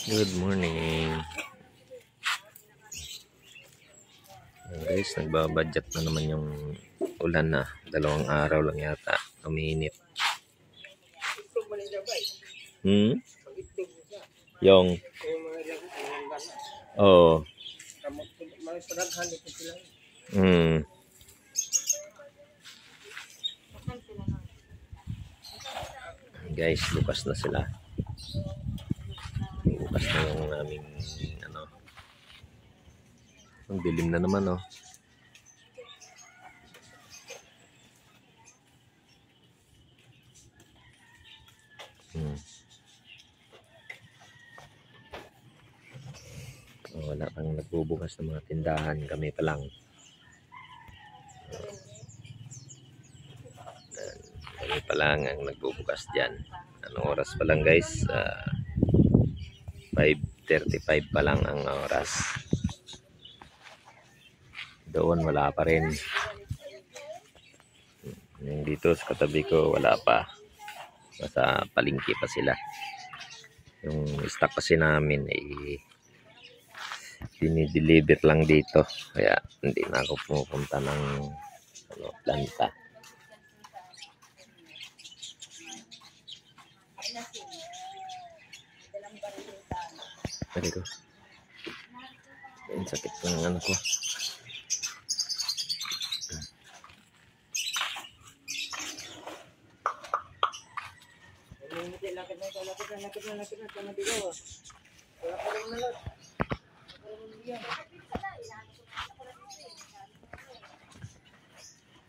Good morning. Guys, nagbabadget na naman yung ulan na. 2 araw lang yata. Uminit. Yung oh. Guys, bukas na sila. Bukas na yung aming ang dilim na naman oh. Wala kang nagbubukas ng mga tindahan, kami pa lang. Kami pa lang ang nagbubukas dyan. Anong oras pa lang guys? 5:35 pa lang ang oras. Doon wala pa rin. Yung dito sa katabi ko wala pa. Nasa palengke pa sila. Yung stock kasi namin ay dinideliver lang dito. Kaya hindi na ako pumupunta ng planta. Pwede ko. Ang sakit ng ano ko.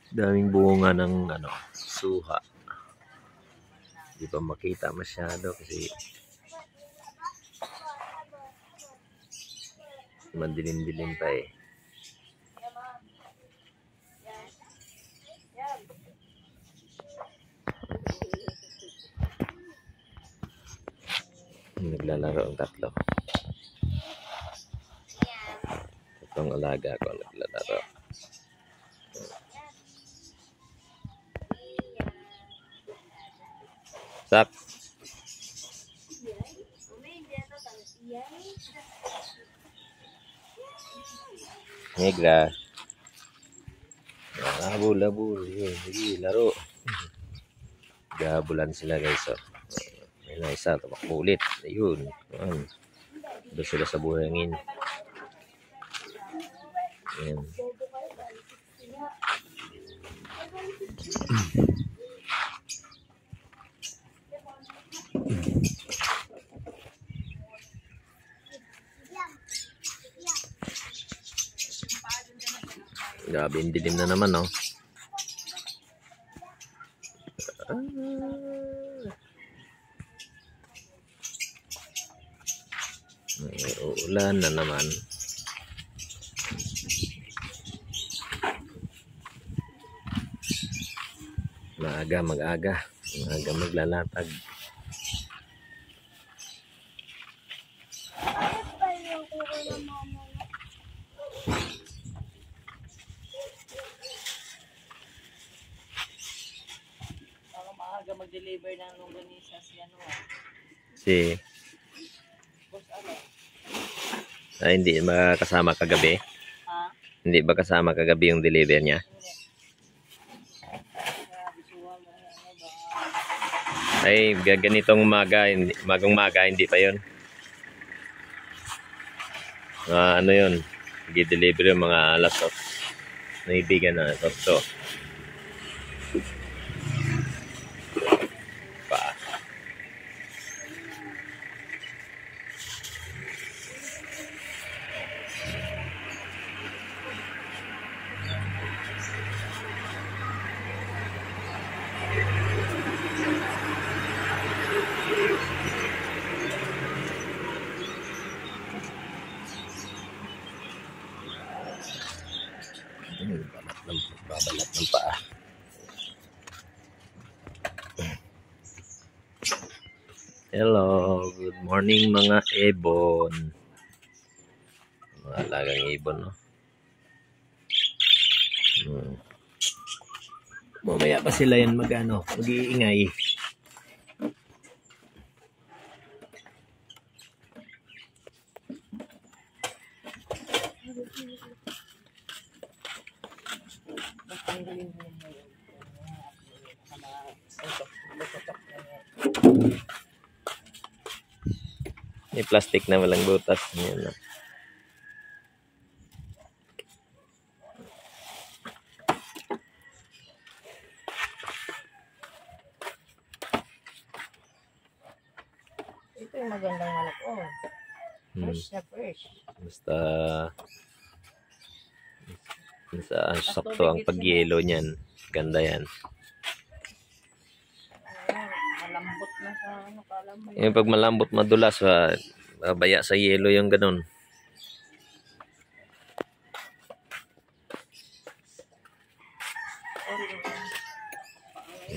Daming bunga ng suha. Hindi pa makita masyado kasi madilim-dilim pa eh. Naglalaro ang tatlo. Tatlong alaga ko naglalaro. Sak. Negra. Labul. Sige, laro. Gabulan sila guys. Oh. May na isa, tumakbo ulit. Ayun. Doon sila sa buhangin. Ayan. Grabe, dilim na naman, no? Ulan na naman. Maaga maglalatag. Mag-deliver ng longganisa si hindi ba kasama kagabi? Hindi ba kasama kagabi yung deliver niya? Ay, ganitong magang-maga, hindi pa yun. Ano yun? I-deliver yung mga alas of naibigan na ito. Babalat ng paa. Hello, good morning mga ibon. Mga alagang ibon, no? Mamaya pa sila yan mag-iingay. Tanggalin mo na yun. May plastic na walang butas. Yan na. Ito yung magandang manok. Oh, fresh na fresh. Basta sakto ang pagyelo niyan. Ganda yan. Malambot na sa ano, kala mo. Yung pag malambot madulas, babaya sa yelo yung ganun.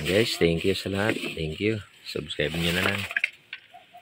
Guys, thank you sa lahat. Thank you. Subscribe nyo na lang.